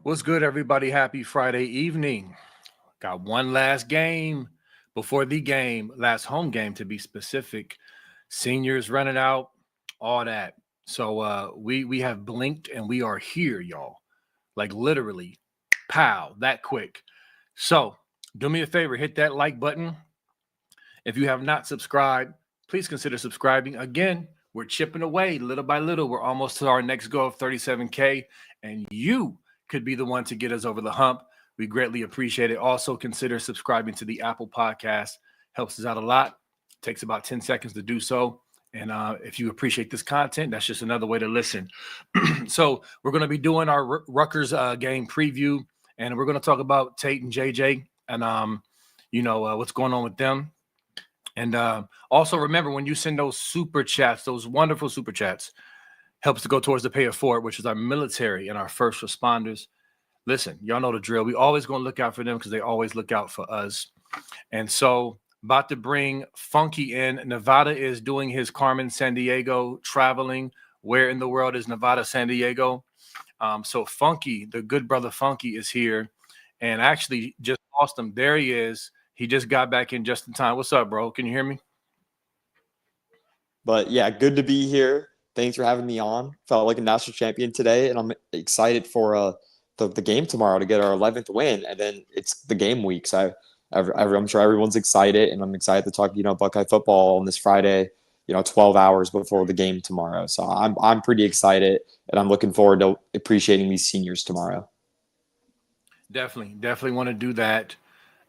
What's good, everybody? Happy Friday evening. Got one last game before the game, last home game to be specific. Seniors running out, all that. So we have blinked and we are here, y'all. Like literally, pow, that quick. So do me a favor, hit that like button. If you have not subscribed, please consider subscribing. Again, we're chipping away little by little. We're almost to our next goal of 37K, and you could be the one to get us over the hump. We greatly appreciate it. Also, consider subscribing to the Apple Podcast. Helps us out a lot. Takes about 10 seconds to do so. And if you appreciate this content, that's just another way to listen. So we're going to be doing our Rutgers game preview, and we're going to talk about Tate and JJ and, what's going on with them. And also remember, when you send those super chats, those wonderful super chats, helps to go towards the pay it forward, which is our military and our first responders. Listen, y'all know the drill. We always going to look out for them because they always look out for us. And so about to bring Funky in. Nevada is doing his Carmen San Diego traveling. Where in the world is Nevada, San Diego? So Funky, the good brother Funky, is here. And actually just lost him. There he is. He just got back in just in time. What's up, bro? Can you hear me? But yeah, good to be here. Thanks for having me on. Felt like a national champion today, and I'm excited for the game tomorrow to get our 11th win. And then it's the game week, so I'm sure everyone's excited, and I'm excited to talk Buckeye football on this Friday. 12 hours before the game tomorrow. So I'm pretty excited, and I'm looking forward to appreciating these seniors tomorrow. Definitely want to do that.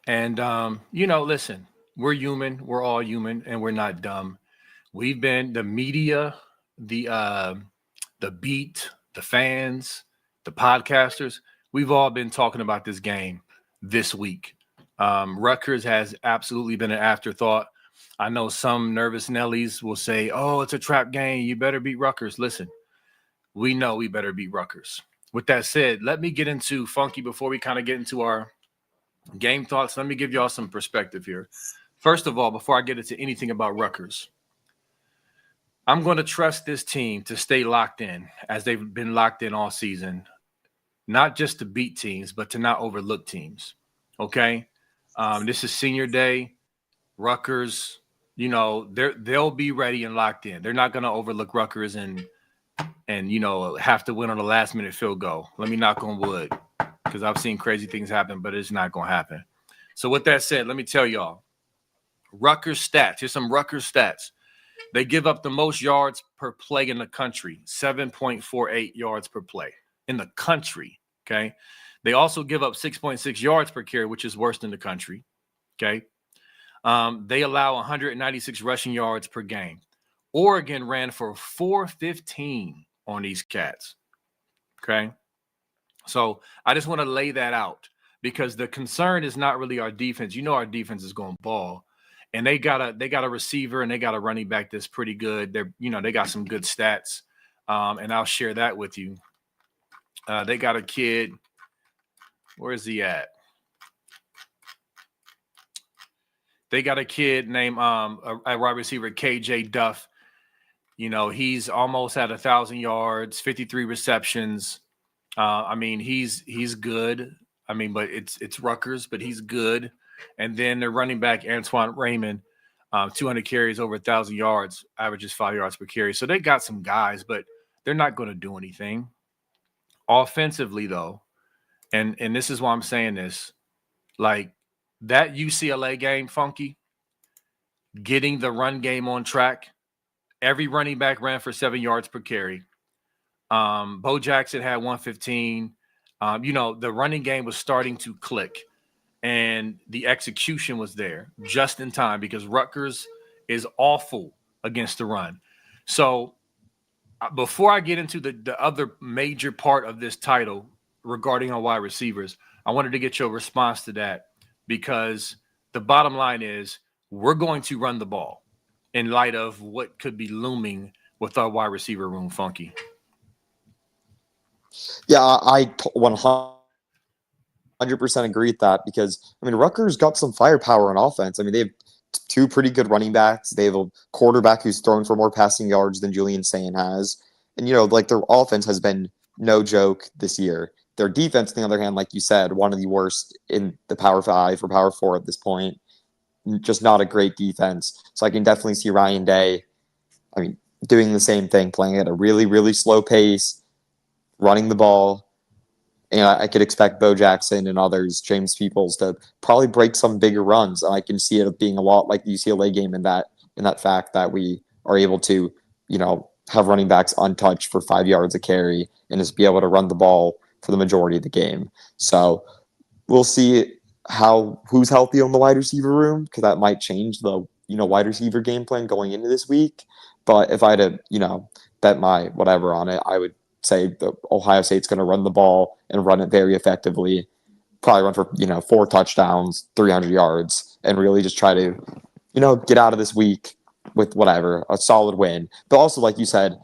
And, listen, we're human. We're all human, and we're not dumb. We've been the media, the beat, the fans, the podcasters. We've all been talking about this game this week. Rutgers has absolutely been an afterthought. I know some nervous Nellies will say, oh, it's a trap game. You better beat Rutgers. Listen, we know we better beat Rutgers. With that said, let me get into Funky before we kind of get into our game thoughts. Let me give y'all some perspective here. First of all, before I get into anything about Rutgers, I'm going to trust this team to stay locked in as they've been locked in all season, not just to beat teams, but to not overlook teams. Okay. This is senior day. Rutgers, they'll be ready and locked in. They're not going to overlook Rutgers and have to win on a last minute field goal. Let me knock on wood, because I've seen crazy things happen, but it's not going to happen. So with that said, let me tell y'all, Rutgers stats. Here's some Rutgers stats. They give up the most yards per play in the country, 7.48 yards per play in the country, okay? They also give up 6.6 yards per carry, which is worse than the country, okay? They allow 196 rushing yards per game. Oregon ran for 415 on these cats, okay? So I just want to lay that out, because the concern is not really our defense. Our defense is going ball, and they got a receiver and they got a running back that's pretty good. They got some good stats, and I'll share that with you. They got a kid. Where is he at? They got a kid named a wide receiver, KJ Duff. He's almost at 1,000 yards, 53 receptions. He's good. But it's Rutgers, but he's good. And then their running back, Antoine Raymond, 200 carries, over 1,000 yards, averages 5 yards per carry. So they got some guys, but they're not going to do anything. Offensively, though, and this is why I'm saying this, like that UCLA game, Funky, getting the run game on track, every running back ran for 7 yards per carry. Bo Jackson had 115. The running game was starting to click, and the execution was there just in time, because Rutgers is awful against the run. So before I get into the other major part of this title regarding our wide receivers, I wanted to get your response to that, because the bottom line is we're going to run the ball in light of what could be looming with our wide receiver room, Funky. Yeah, I 100% agree with that, because, Rutgers got some firepower on offense. They have two pretty good running backs. They have a quarterback who's thrown for more passing yards than Julian Sayin has. And, their offense has been no joke this year. Their defense, on the other hand, like you said, one of the worst in the Power 5 or Power 4 at this point. Just not a great defense. So I can definitely see Ryan Day, I mean, doing the same thing, playing at a really, really slow pace, running the ball. And I could expect Bo Jackson and others, James Peoples, to probably break some bigger runs. And I can see it being a lot like the UCLA game in that fact that we are able to, have running backs untouched for 5 yards a carry and just be able to run the ball for the majority of the game. So we'll see who's healthy on the wide receiver room, because that might change the wide receiver game plan going into this week. But if I had to bet my whatever on it, I would say the Ohio State's going to run the ball and run it very effectively. Probably run for 4 touchdowns, 300 yards, and really just try to get out of this week with whatever, a solid win. But also, like you said,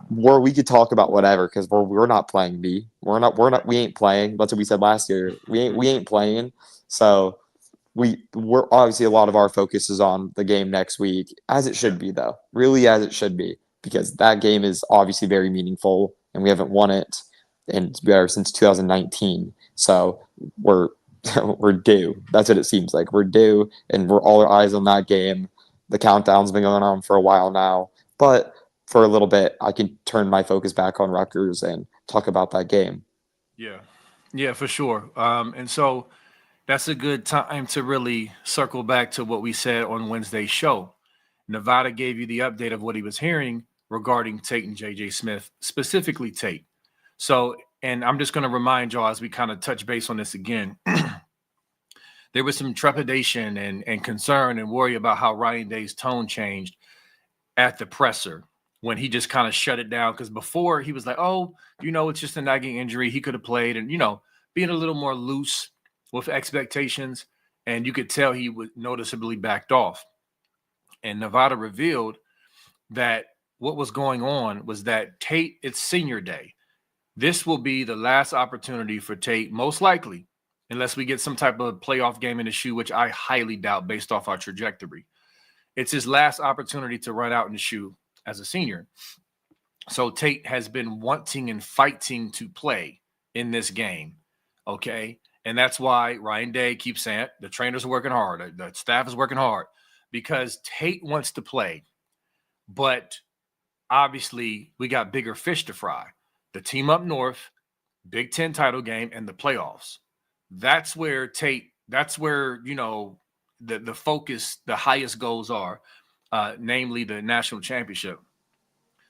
we could talk about whatever, because we're not playing B. We ain't playing. That's what we said last year. We ain't playing. So we're obviously, a lot of our focus is on the game next week, as it should be, though. Really, as it should be, because that game is obviously very meaningful, and we haven't won it since 2019. So we're we're due. That's what it seems like. We're due, and we're all our eyes on that game. The countdown's been going on for a while now, but for a little bit, I can turn my focus back on Rutgers and talk about that game. Yeah. Yeah, for sure. And so that's a good time to really circle back to what we said on Wednesday's show. Nevada gave you the update of what he was hearing regarding Tate and JJ Smith, specifically Tate. So, and I'm just going to remind y'all as we kind of touch base on this again. There was some trepidation and concern and worry about how Ryan Day's tone changed at the presser when he just kind of shut it down. Because before he was like, oh, it's just a nagging injury. He could have played, and, being a little more loose with expectations. And you could tell he was noticeably backed off. And Nevada revealed that what was going on was that Tate, it's senior day. This will be the last opportunity for Tate, most likely, unless we get some type of playoff game in the shoe, which I highly doubt based off our trajectory. It's his last opportunity to run out in the shoe as a senior. So Tate has been wanting and fighting to play in this game, okay? And that's why Ryan Day keeps saying the trainers are working hard, the staff is working hard, because Tate wants to play. But obviously, we got bigger fish to fry. The team up north, Big Ten title game, and the playoffs. That's where Tate, that's where, the focus, the highest goals are, namely the national championship.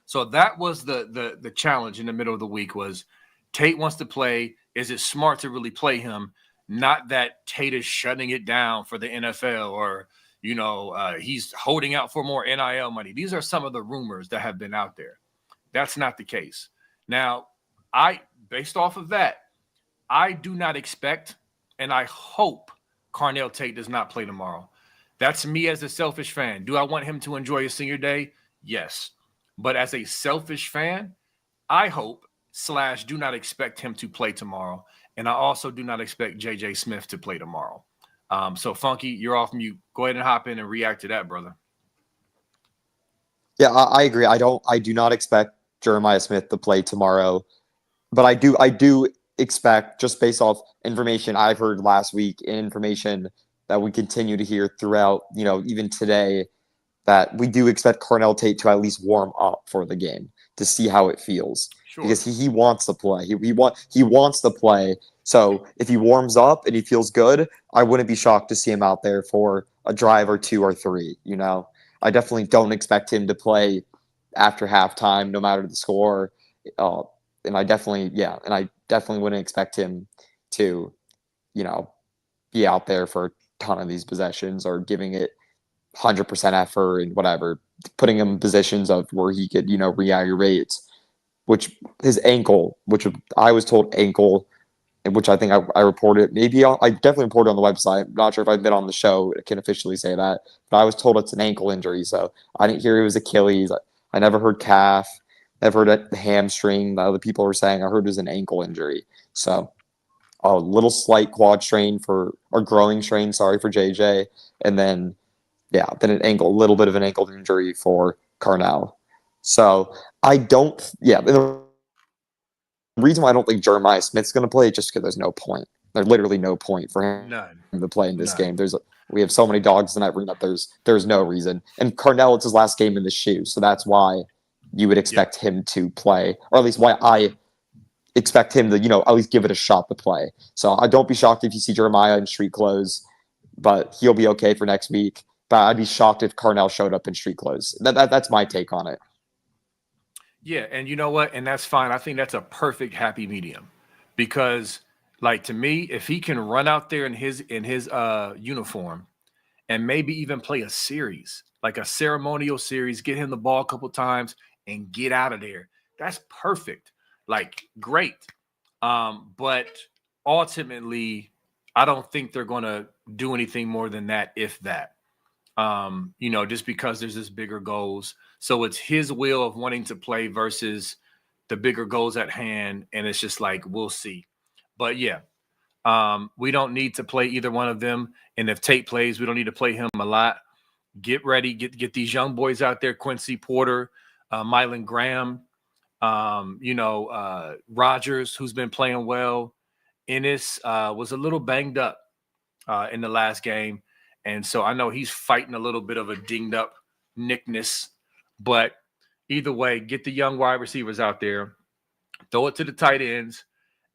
So that was the challenge in the middle of the week was Tate wants to play. Is it smart to really play him? Not that Tate is shutting it down for the NFL or, he's holding out for more NIL money. These are some of the rumors that have been out there. That's not the case. Now, based off of that, I do not expect, and I hope Carnell Tate does not play tomorrow. That's me as a selfish fan. Do I want him to enjoy his senior day? Yes. But as a selfish fan, I hope / do not expect him to play tomorrow. And I also do not expect JJ Smith to play tomorrow. So Funky, you're off mute. Go ahead and hop in and react to that, brother. Yeah, I agree. I do not expect Jeremiah Smith to play tomorrow, but I do expect, just based off information I've heard last week and information that we continue to hear throughout, even today, that we do expect Carnell Tate to at least warm up for the game to see how it feels. Sure. Because he wants to play. He wants to play. So if he warms up and he feels good, I wouldn't be shocked to see him out there for a drive or 2 or 3. I definitely don't expect him to play after halftime, no matter the score. And I definitely wouldn't expect him to, be out there for a ton of these possessions or giving it 100% effort and whatever, putting him in positions of where he could, re-aggravate, which his ankle, which I was told ankle, which I think I reported. I definitely reported on the website. I'm not sure if I've been on the show. I can officially say that, but I was told it's an ankle injury. So I didn't hear it was Achilles. I never heard calf. Never heard a hamstring. The other people were saying I heard it was an ankle injury. So a little slight quad strain or growing strain. Sorry for JJ, and then then a little bit of an ankle injury for Carnell. So I don't. Yeah. reason why I don't think Jeremiah Smith's going to play is just because there's no point. There's literally no point for him None. to play in this None. game. We have so many dogs in that room that there's no reason. And Carnell, it's his last game in the shoe, so that's why you would expect him to play, or at least why I expect him to, at least give it a shot to play. So I don't be shocked if you see Jeremiah in street clothes, but he'll be okay for next week. But I'd be shocked if Carnell showed up in street clothes. That's my take on it. Yeah, and you know what? And that's fine. I think that's a perfect happy medium, because, like, to me, if he can run out there in his uniform and maybe even play a series, like a ceremonial series, get him the ball a couple times and get out of there, that's perfect. Like, great. But ultimately, I don't think they're going to do anything more than that, if that. Just because there's this bigger goals. So it's his will of wanting to play versus the bigger goals at hand. And it's just like, we'll see. But yeah, we don't need to play either one of them. And if Tate plays, we don't need to play him a lot. Get ready, get these young boys out there, Quincy Porter, Mylan Graham, Rogers, who's been playing well. Ennis was a little banged up in the last game. And so I know he's fighting a little bit of a dinged up nickness, but either way, get the young wide receivers out there, throw it to the tight ends,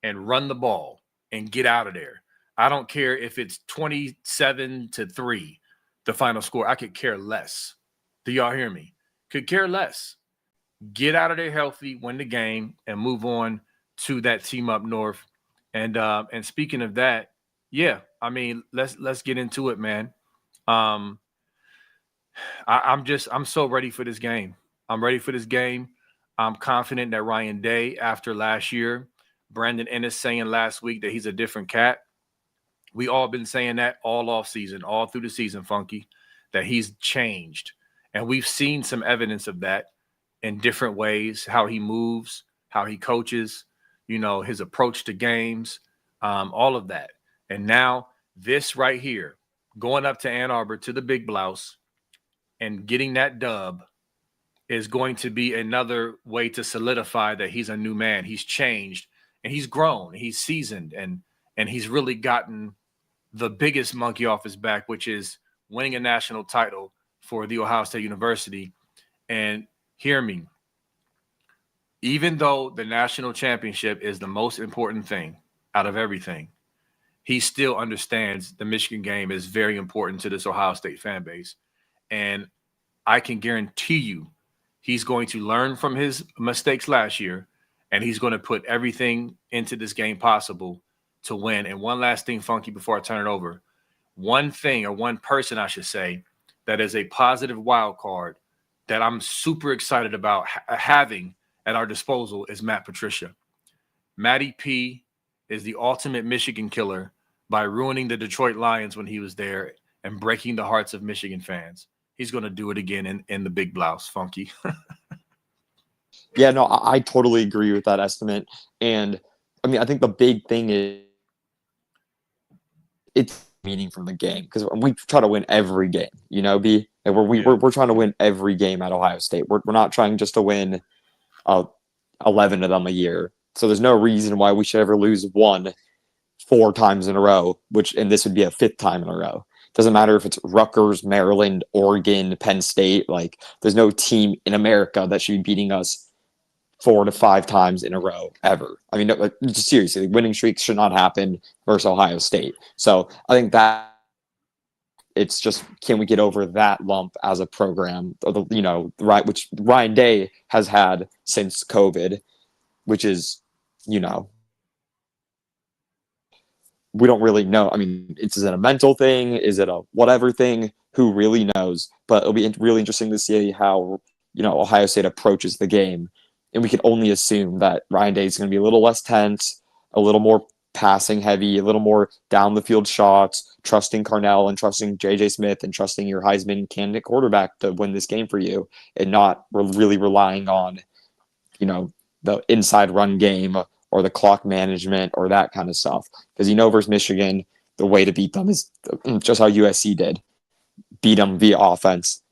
and run the ball and get out of there. I don't care if it's 27-3, the final score. I could care less. Do y'all hear me? Could care less. Get out of there healthy, win the game, and move on to that team up north. And speaking of that, yeah, I mean, let's get into it, man. I'm so ready for this game. I'm ready for this game. I'm confident that Ryan Day, after last year, Brandon Ennis saying last week that he's a different cat. We all been saying that all off season, all through the season, Funky, that he's changed. And we've seen some evidence of that in different ways, how he moves, how he coaches, his approach to games, all of that. And now this right here, going up to Ann Arbor to the Big Blouse and getting that dub is going to be another way to solidify that he's a new man. He's changed and he's grown. He's seasoned and he's really gotten the biggest monkey off his back, which is winning a national title for The Ohio State University. And hear me, even though the national championship is the most important thing out of everything, he still understands the Michigan game is very important to this Ohio State fan base. And I can guarantee you he's going to learn from his mistakes last year, and he's going to put everything into this game possible to win. And one last thing, Funky, before I turn it over. One thing, or one person, I should say, that is a positive wild card that I'm super excited about having at our disposal is Matt Patricia. Matty P is the ultimate Michigan killer by ruining the Detroit Lions when he was there and breaking the hearts of Michigan fans. He's going to do it again in the Big Blouse, Funky. Yeah, no, I totally agree with that estimate. And I mean, I think the big thing is it's meaning from the game, because we try to win every game, B. And we're trying to win every game at Ohio State. We're not trying just to win 11 of them a year. So there's no reason why we should ever lose one 4 times in a row, and this would be a 5th time in a row. Doesn't matter if it's Rutgers, Maryland, Oregon, Penn State. Like, there's no team in America that should be beating us 4 to 5 times in a row ever. I mean, just seriously, winning streaks should not happen versus Ohio State. So I think that it's just, can we get over that lump as a program? Right, which Ryan Day has had since COVID, which is, we don't really know. I mean, is it a mental thing? Is it a whatever thing? Who really knows? But it'll be really interesting to see how, Ohio State approaches the game. And we can only assume that Ryan Day is going to be a little less tense, a little more passing heavy, a little more down the field shots, trusting Carnell and trusting J.J. Smith and trusting your Heisman candidate quarterback to win this game for you, and not really relying on, the inside run game or the clock management or that kind of stuff. Because versus Michigan, the way to beat them is just how USC did. Beat them via offense.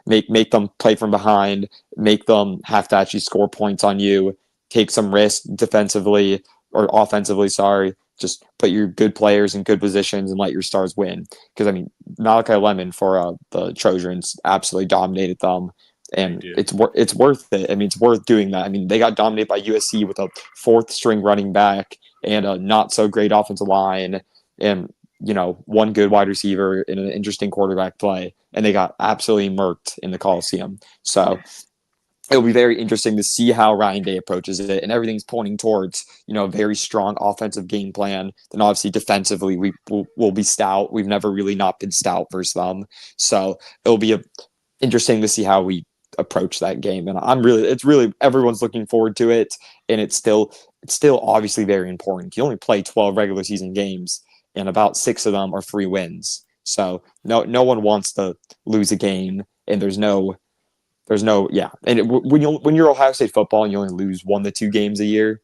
Make them play from behind, make them have to actually score points on you, take some risk defensively or offensively. Sorry, just put your good players in good positions and let your stars win. Because I mean, Malachi Lemon for the Trojans absolutely dominated them, and it's worth it. I mean, it's worth doing that. I mean, they got dominated by USC with a fourth string running back and a not so great offensive line, and one good wide receiver in an interesting quarterback play, and they got absolutely murked in the Coliseum. So it'll be very interesting to see how Ryan Day approaches it, and everything's pointing towards a very strong offensive game plan. Then obviously defensively we'll be stout. We've never really not been stout versus them, so it'll be interesting to see how we approach that game. And it's really everyone's looking forward to it, and it's still obviously very important. You only play 12 regular season games, and about 6 of them are 3 wins. So no one wants to lose a game, and there's no and when you're Ohio State football and you only lose 1 to 2 games a year,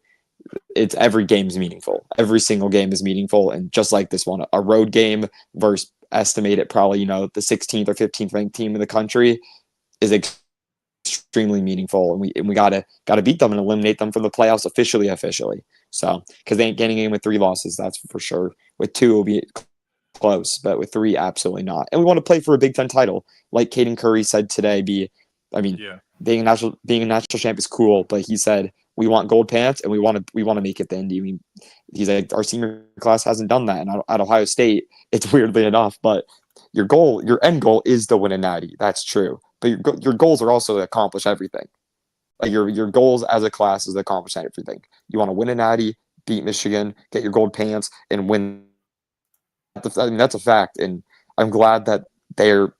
it's every game's meaningful. Every single game is meaningful, and just like this one, a road game versus estimated probably the 16th or 15th ranked team in the country is extremely meaningful, and we gotta beat them and eliminate them from the playoffs officially. So because they ain't getting in with 3 losses, that's for sure. With 2, it'll be close, but with 3, absolutely not. And we want to play for a Big Ten title, like Caden Curry said today. Being a national champ is cool, but he said we want gold pants and we want to make it the Indy. I mean, he's like, our senior class hasn't done that, and at Ohio State, it's weirdly enough. But your end goal is to win a natty. That's true, but your goals are also to accomplish everything. Like your goals as a class is to accomplish everything. You want to win a natty, beat Michigan, get your gold pants, and win. I mean, that's a fact, and I'm glad that they're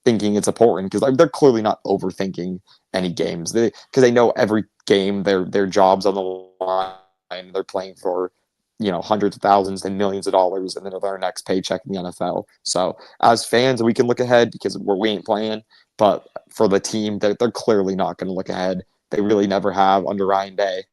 thinking it's important, because they're clearly not overthinking any games. Because they know every game their job's on the line. They're playing for hundreds of thousands and millions of dollars, and then their next paycheck in the NFL. So as fans, we can look ahead because we ain't playing. But for the team, they're clearly not going to look ahead. They really never have under Ryan Day.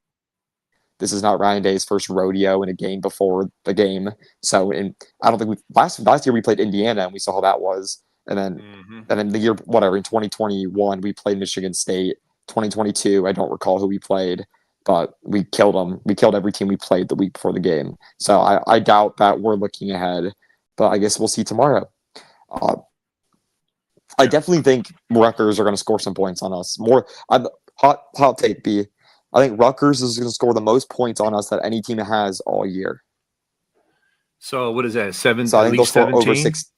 This is not Ryan Day's first rodeo in a game before the game. So I don't think last year we played Indiana and we saw how that was. And then the year, in 2021, we played Michigan State. 2022, I don't recall who we played, but we killed them. We killed every team we played the week before the game. So I doubt that we're looking ahead, but I guess we'll see tomorrow. I definitely think Rutgers are going to score some points on us. Hot take B. I think Rutgers is going to score the most points on us that any team has all year. So what is that? 7? So I think they'll score 17? over 6.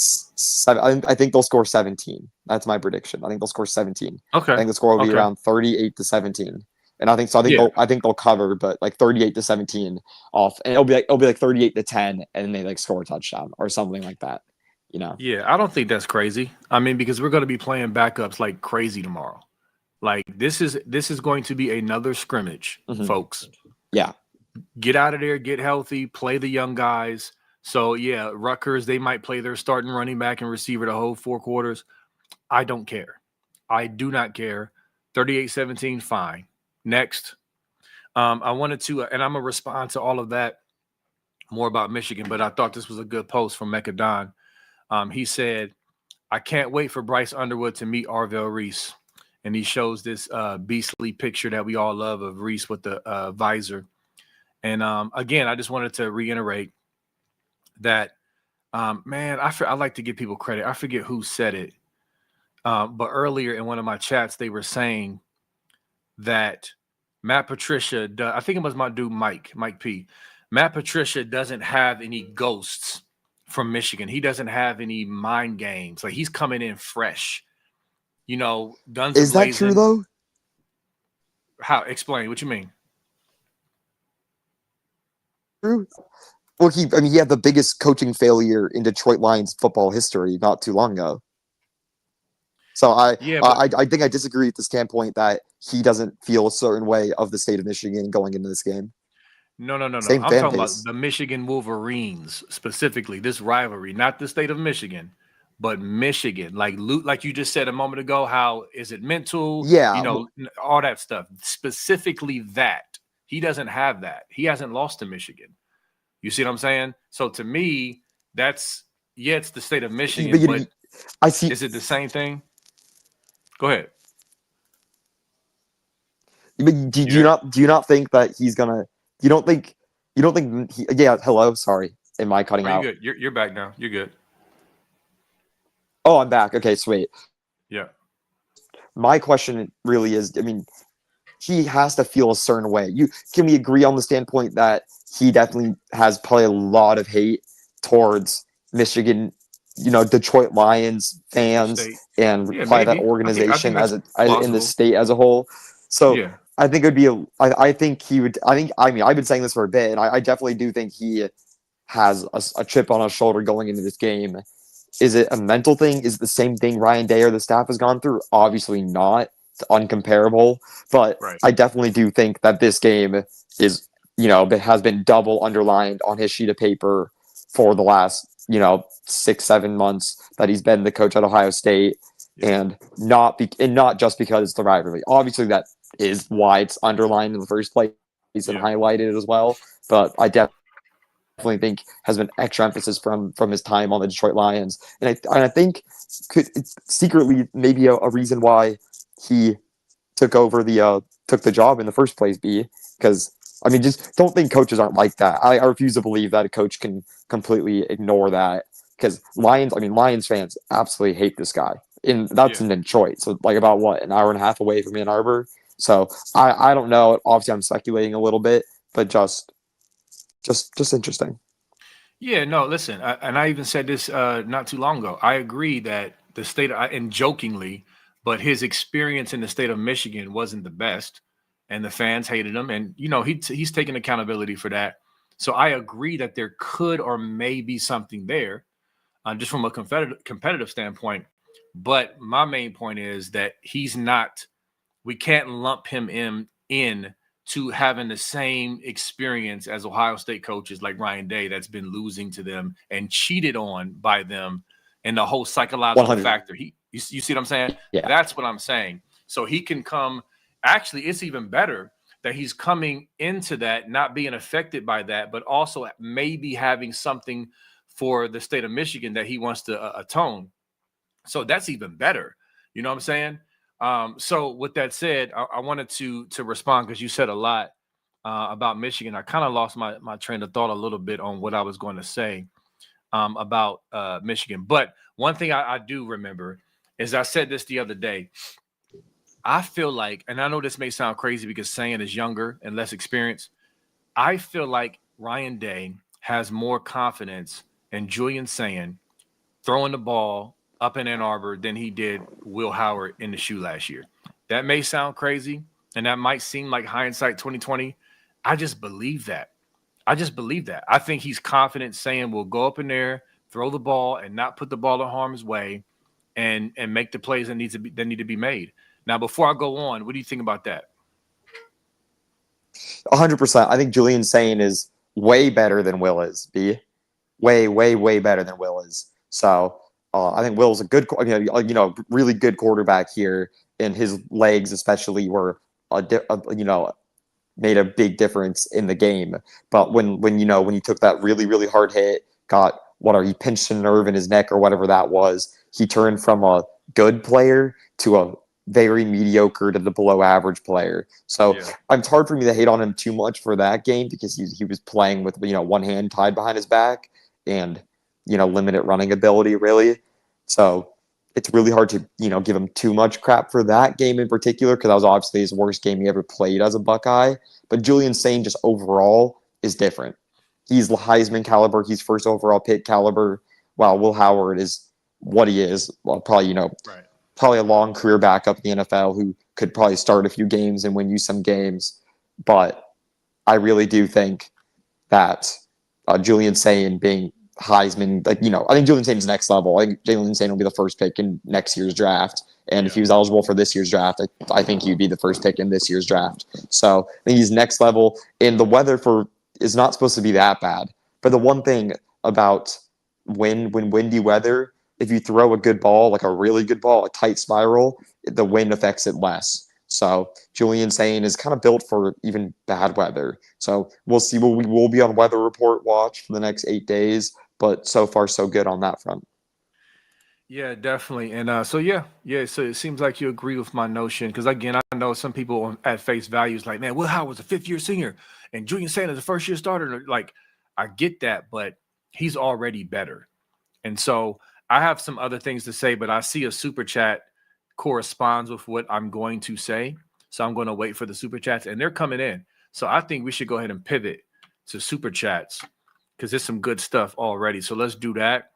7, I think they'll score 17. That's my prediction. I think they'll score 17. Okay. I think the score will be around 38-17. And I think so. I think they'll cover, but like 38-17 off, and it'll be like 38-10, and they like score a touchdown or something like that. Yeah, I don't think that's crazy. I mean, because we're going to be playing backups like crazy tomorrow. Like this is going to be another scrimmage, folks. Yeah. Get out of there, get healthy, play the young guys. So yeah, Rutgers, they might play their starting running back and receiver the whole 4 quarters. I don't care. I do not care. 38-17, fine. Next. I wanted to, and I'm gonna respond to all of that more about Michigan, but I thought this was a good post from Mecca Don. He said, I can't wait for Bryce Underwood to meet Arvell Reese. And he shows this beastly picture that we all love of Reese with the visor. And again, I just wanted to reiterate that, man, I like to give people credit. I forget who said it. But earlier in one of my chats, they were saying that Matt Patricia, I think it was my dude, Mike P. Matt Patricia doesn't have any ghosts from Michigan. He doesn't have any mind games. Like he's coming in fresh. Guns is that blazing. true though? How? Explain what you mean. True. Well, he had the biggest coaching failure in Detroit Lions football history not too long ago. So I think I disagree with the standpoint that he doesn't feel a certain way of the state of Michigan going into this game. No. Same I'm fan talking base. about the Michigan Wolverines specifically. This rivalry, not the state of Michigan. But Michigan, like you just said a moment ago, how is it mental? Yeah. All that stuff. Specifically that. He doesn't have that. He hasn't lost to Michigan. You see what I'm saying? So to me, it's the state of Michigan, but I see. Is it the same thing? Go ahead. But You there? do you not think that he's gonna? You don't think yeah. Hello, sorry. Am I cutting Are you out? good? You're back now. You're good. Oh, I'm back. Okay, sweet. Yeah. My question really is, I mean, he has to feel a certain way. You can we agree on the standpoint that he definitely has probably a lot of hate towards Michigan, Detroit Lions The fans state. and Yeah, probably that maybe. I think organization that's as in the plausible. state as a whole. So Yeah. I think it'd be I think he would I mean I've been saying this for a bit and I definitely do think he has a chip on his shoulder going into this game. Is it a mental thing? Is it the same thing Ryan Day or the staff has gone through? Obviously not. It's uncomparable. But Right. I definitely do think that this game is, has been double underlined on his sheet of paper for the last, 6, 7 months that he's been the coach at Ohio State, Yeah. and not just because it's the rivalry. Obviously, that is why it's underlined in the first place and Yeah. highlighted as well. But I definitely think has been extra emphasis from his time on the Detroit Lions, and I think could secretly maybe a reason why he took the job in the first place. Because I mean, just don't think coaches aren't like that. I refuse to believe that a coach can completely ignore that. Because Lions fans absolutely hate this guy, and that's Yeah. in Detroit. So like about what an hour and a half away from Ann Arbor. So I don't know. Obviously, I'm speculating a little bit, but just interesting. Yeah, no, listen, and I even said this not too long ago. I agree that the state, and jokingly, but his experience in the state of Michigan wasn't the best, and the fans hated him, and he's taking accountability for that. So I agree that there could or may be something there, just from a competitive standpoint. But my main point is that he's not. We can't lump him in to having the same experience as Ohio State coaches like Ryan Day that's been losing to them and cheated on by them, and the whole psychological 100. factor. You see what I'm saying? Yeah. That's what I'm saying. So he can come. Actually, it's even better that he's coming into that, not being affected by that, but also maybe having something for the state of Michigan that he wants to atone. So that's even better. You know what I'm saying? So with that said, I wanted to respond because you said a lot about Michigan. I kind of lost my train of thought a little bit on what I was going to say about Michigan. But one thing I do remember is I said this the other day. I feel like, and I know this may sound crazy because Sayan is younger and less experienced. I feel like Ryan Day has more confidence in Julian Sayan throwing the ball up in Ann Arbor than he did Will Howard in the shoe last year. That may sound crazy, and that might seem like hindsight 2020. I just believe that. I just believe that. I think he's confident saying we'll go up in there, throw the ball, and not put the ball in harm's way, and make the plays that need to be made. Now, before I go on, what do you think about that? 100%. I think Julian Sane is way better than Will is. Way, way, way better than Will is. So I think Will's a good, really good quarterback here, and his legs especially were, made a big difference in the game. But when he took that really, really hard hit, he pinched a nerve in his neck or whatever that was. He turned from a good player to a very mediocre to the below average player. So Yeah. it's hard for me to hate on him too much for that game because he was playing with one hand tied behind his back and limited running ability really. So it's really hard to give him too much crap for that game in particular because that was obviously his worst game he ever played as a Buckeye. But Julian Sane just overall is different. He's Heisman caliber. He's first overall pick caliber. While Will Howard is what he is. Well, probably Right. probably a long career backup in the NFL who could probably start a few games and win you some games. But I really do think that Julian Sane being Heisman, I think Julian Sane's next level. I think Julian Sane will be the first pick in next year's draft. And if Yeah. he was eligible for this year's draft, I think he'd be the first pick in this year's draft. So I think he's next level. And the weather is not supposed to be that bad. But the one thing about when windy weather, if you throw a good ball, like a really good ball, a tight spiral, the wind affects it less. So Julian Sane is kind of built for even bad weather. So we'll see. We will be on weather report watch for the next 8 days, but so far so good on that front. Yeah, definitely. And so yeah. So it seems like you agree with my notion because again, I know some people at face value is like, man, Will Howard's a fifth-year senior and Julian Sanders a first-year starter. Like, I get that, but he's already better. And so I have some other things to say, but I see a super chat corresponds with what I'm going to say. So I'm going to wait for the super chats, and they're coming in. So I think we should go ahead and pivot to super chats because there's some good stuff already. So let's do that.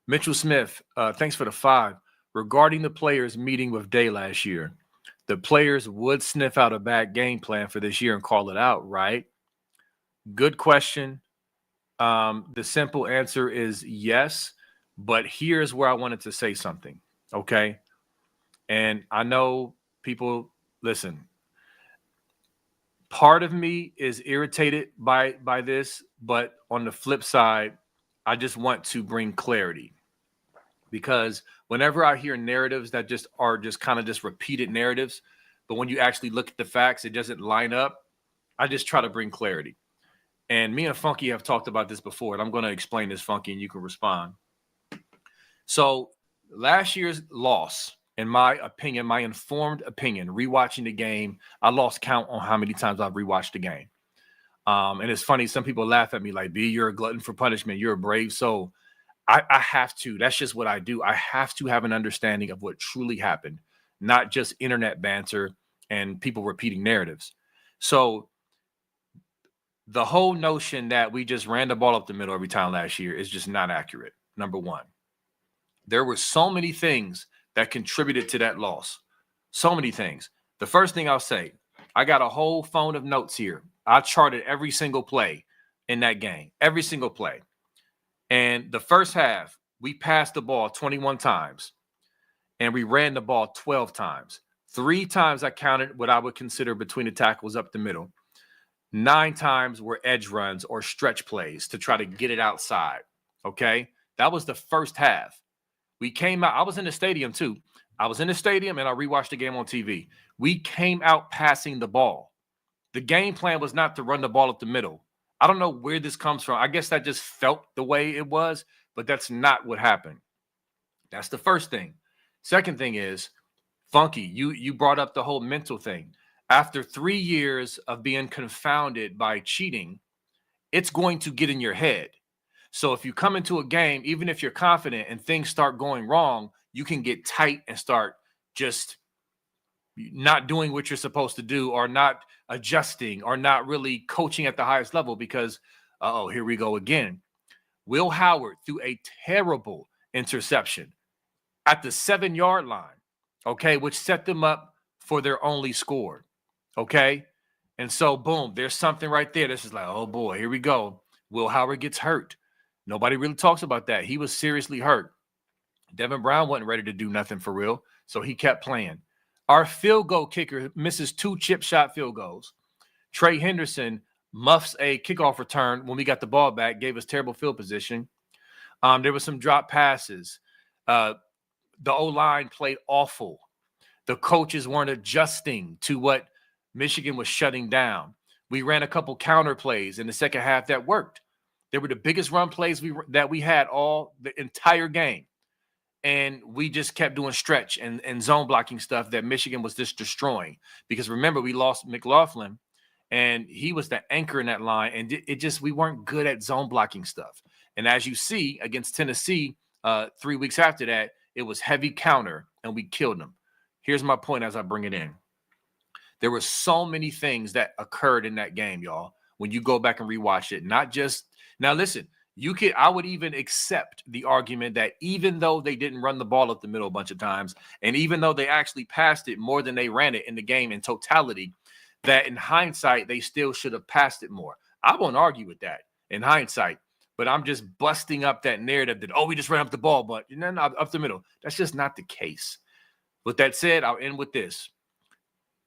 Mitchell Smith, thanks for the 5. Regarding the players meeting with Day last year, the players would sniff out a bad game plan for this year and call it out, right? Good question. The simple answer is yes, but here's where I wanted to say something, okay? And I know people listen. Part of me is irritated by this, but on the flip side, I just want to bring clarity because whenever I hear narratives that just are just kind of just repeated narratives, but when you actually look at the facts, it doesn't line up. I just try to bring clarity. And me and Funky have talked about this before, and I'm going to explain this, Funky, and you can respond. So last year's loss, in my opinion, my informed opinion, rewatching the game, I lost count on how many times I've rewatched the game. And it's funny, some people laugh at me like, B, you're a glutton for punishment. You're a brave soul. I have to. That's just what I do. I have to have an understanding of what truly happened, not just internet banter and people repeating narratives. So the whole notion that we just ran the ball up the middle every time last year is just not accurate. Number one, there were so many things that contributed to that loss. So many things. The first thing I'll say, I got a whole phone of notes here. I charted every single play in that game, every single play. And the first half, we passed the ball 21 times and we ran the ball 12 times. 3 times I counted what I would consider between the tackles up the middle. 9 times were edge runs or stretch plays to try to get it outside. Okay. That was the first half. We came out. I was in the stadium too. I was in the stadium and I rewatched the game on TV. We came out passing the ball. The game plan was not to run the ball up the middle. I don't know where this comes from. I guess that just felt the way it was, but that's not what happened. That's the first thing. Second thing is, Funky, you brought up the whole mental thing. After 3 years of being confounded by cheating, it's going to get in your head. So if you come into a game, even if you're confident and things start going wrong, you can get tight and start just not doing what you're supposed to do or not adjusting or not really coaching at the highest level because, oh, here we go again. Will Howard threw a terrible interception at the 7-yard line, okay, which set them up for their only score, okay? And so, boom, there's something right there. This is like, oh, boy, here we go. Will Howard gets hurt. Nobody really talks about that. He was seriously hurt. Devin Brown wasn't ready to do nothing for real, so he kept playing. Our field goal kicker misses 2 chip shot field goals. Trey Henderson muffs a kickoff return when we got the ball back, gave us terrible field position. There was some drop passes. The O-line played awful. The coaches weren't adjusting to what Michigan was shutting down. We ran a couple counter plays in the second half that worked. They were the biggest run plays that we had all the entire game. And we just kept doing stretch and zone blocking stuff that Michigan was just destroying. Because remember, we lost McLaughlin, and he was the anchor in that line. And it just, we weren't good at zone blocking stuff. And as you see, against Tennessee 3 weeks after that, it was heavy counter, and we killed them. Here's my point as I bring it in. There were so many things that occurred in that game, y'all, when you go back and rewatch it. Not just – now, listen – I would even accept the argument that even though they didn't run the ball up the middle a bunch of times, and even though they actually passed it more than they ran it in the game in totality, that in hindsight, they still should have passed it more. I won't argue with that in hindsight, but I'm just busting up that narrative that, oh, we just ran up the ball, but no, up the middle. That's just not the case. With that said, I'll end with this.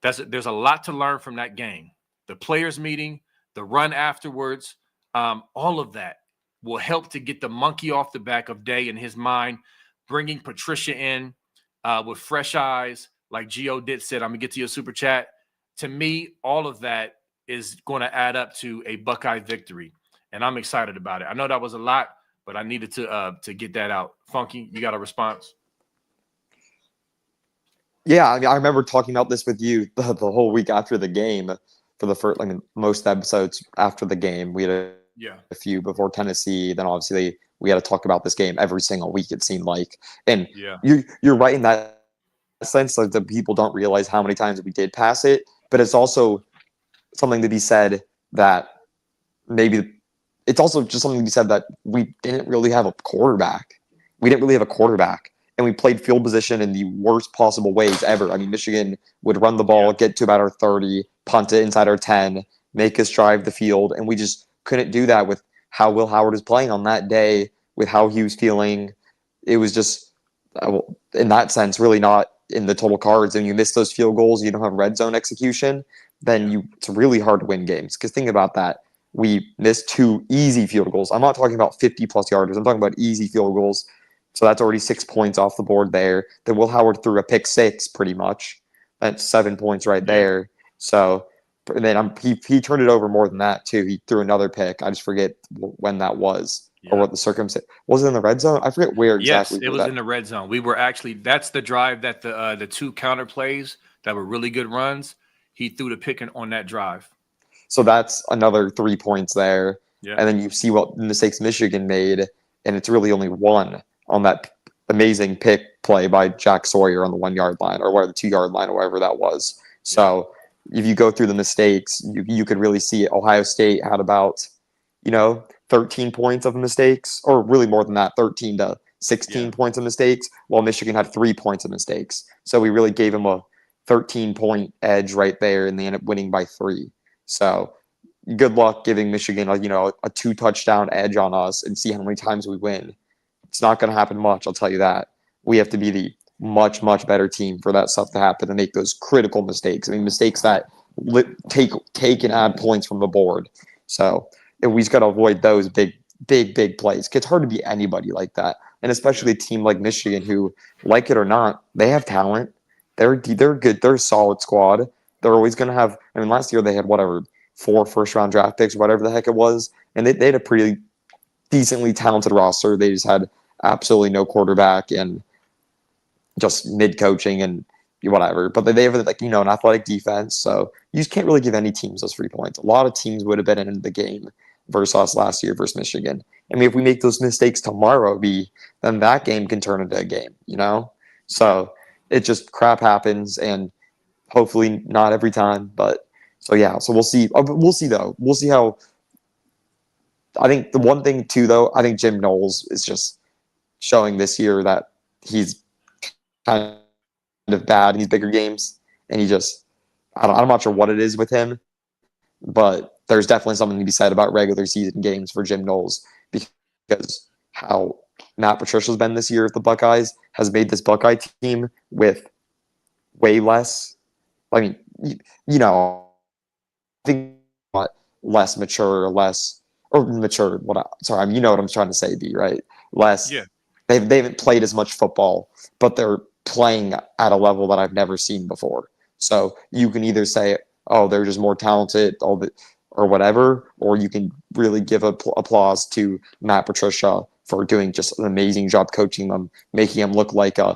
There's a lot to learn from that game. The players meeting, the run afterwards, all of that will help to get the monkey off the back of Day in his mind, bringing Patricia in with fresh eyes, like Gio did said. I'm going to get to your super chat. To me, all of that is going to add up to a Buckeye victory, and I'm excited about it. I know that was a lot, but I needed to get that out. Funky, you got a response? Yeah, I mean, I remember talking about this with you the whole week after the game for the first, like most episodes after the game. We had Yeah. a few before Tennessee. Then obviously we had to talk about this game every single week. It seemed like, and Yeah. you're right in that sense. Like the people don't realize how many times we did pass it, but it's also something to be said that maybe it's also just something to be said that we didn't really have a quarterback. We didn't really have a quarterback, and we played field position in the worst possible ways ever. I mean, Michigan would run the ball, get to about our 30, punt it inside our 10, make us drive the field, and we just couldn't do that with how Will Howard was playing on that day, with how he was feeling. It was just, in that sense, really not in the total cards. And you miss those field goals, you don't have red zone execution, then it's really hard to win games. Because think about that. We missed 2 easy field goals. I'm not talking about 50-plus yarders. I'm talking about easy field goals. So that's already 6 points off the board there. Then Will Howard threw a pick 6 pretty much. That's 7 points right there. So and then he turned it over more than that too. He threw another pick. I just forget when that was or what the circumstance was. It in the red zone? I forget where exactly. Yes, it was in the red zone. We were actually that's the drive that the 2 counter plays that were really good runs. He threw the pick on that drive. So that's another 3 points there. Yeah. And then you see what mistakes Michigan made, and it's really only one on that amazing pick play by Jack Sawyer on the 1 yard line or the 2 yard line or whatever that was. So if you go through the mistakes, you could really see it. Ohio State had about, 13 points of mistakes, or really more than that, 13 to 16 points of mistakes, while Michigan had 3 points of mistakes. So we really gave them a 13-point edge right there, and they ended up winning by 3. So good luck giving Michigan a 2-touchdown edge on us and see how many times we win. It's not going to happen much, I'll tell you that. We have to be the much, much better team for that stuff to happen and make those critical mistakes. I mean, mistakes that take and add points from the board. So we just got to avoid those big plays. It's hard to beat anybody like that, and especially a team like Michigan, who, like it or not, they have talent. They're good. They're a solid squad. They're always going to have. I mean, last year they had 4 first-round draft picks, whatever the heck it was, and they had a pretty decently talented roster. They just had absolutely no quarterback and just mid coaching and whatever. But they have an athletic defense, so you just can't really give any teams those 3 points. A lot of teams would have been in the game versus us last year versus Michigan. I mean, if we make those mistakes tomorrow, then that game can turn into a game, So it just crap happens, and hopefully not every time. But so we'll see. We'll see though. We'll see how. I think the one thing too, though, I think Jim Knowles is just showing this year that he's kind of bad in these bigger games, and I'm not sure what it is with him, but there's definitely something to be said about regular season games for Jim Knowles, because how Matt Patricia's been this year at the Buckeyes has made this Buckeye team with way less. I mean, I think less mature, mature. Sorry, you know what I'm trying to say, B, right? Less. Yeah. They haven't played as much football, but they're playing at a level that I've never seen before. So you can either say, oh, they're just more talented, or whatever, or you can really give applause to Matt Patricia for doing just an amazing job coaching them, making them look like I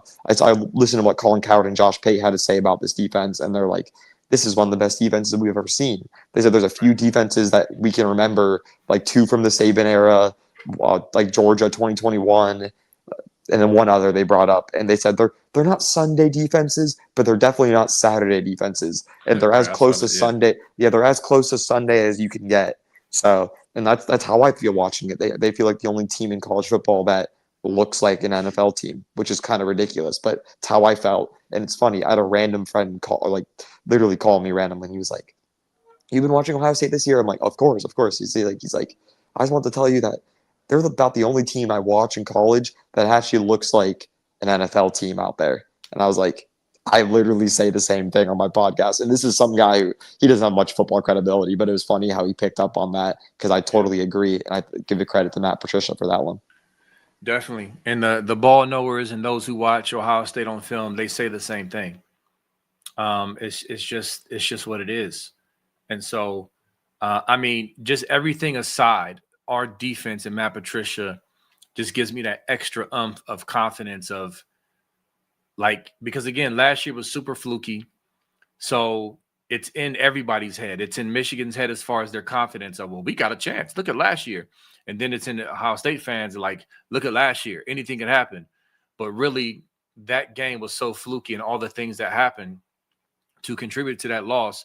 listened to what Colin Coward and Josh Pate had to say about this defense, and they're like, this is one of the best defenses we've ever seen. They said there's a few defenses that we can remember, like 2 from the Saban era, like Georgia 2021, and then one other they brought up, and they said they're not Sunday defenses, but they're definitely not Saturday defenses, and they're as close to Sunday. Yeah, they're as close to Sunday as you can get. So, and that's how I feel watching it. They feel like the only team in college football that looks like an NFL team, which is kind of ridiculous, but it's how I felt. And it's funny. I had a random friend literally call me randomly. And he was like, "You've been watching Ohio State this year?" I'm like, "Of course, of course." He's like, "I just want to tell you that they're about the only team I watch in college that actually looks like an NFL team out there." And I was like, I literally say the same thing on my podcast. And this is some guy who he doesn't have much football credibility, but it was funny how he picked up on that, because I totally agree. And I give the credit to Matt Patricia for that one. Definitely. And the ball knowers and those who watch Ohio State on film, they say the same thing. It's just what it is. And so, I mean, just everything aside, our defense and Matt Patricia just gives me that extra umph of confidence of like, because again, last year was super fluky. So it's in everybody's head. It's in Michigan's head as far as their confidence of, well, we got a chance. Look at last year. And then it's in the Ohio State fans like, look at last year. Anything can happen. But really, that game was so fluky and all the things that happened to contribute to that loss.